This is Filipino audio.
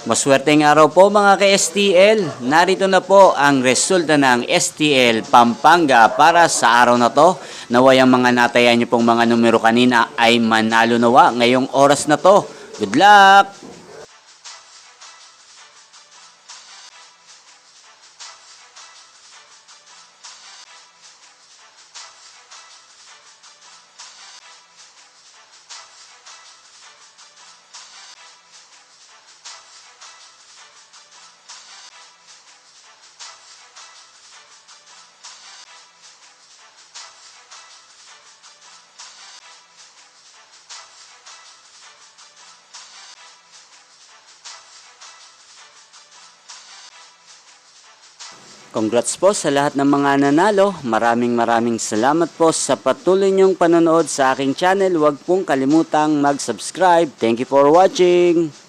Maswerteng araw po mga ka-STL. Narito na po ang resulta ng STL Pampanga para sa araw na to. Naway ang mga natayan niyo pong mga numero kanina ay manalo nawa ngayong oras na to. Good luck! Congrats po sa lahat ng mga nanalo. Maraming salamat po sa patuloy niyong panonood sa aking channel. Huwag pong kalimutang mag-subscribe. Thank you for watching.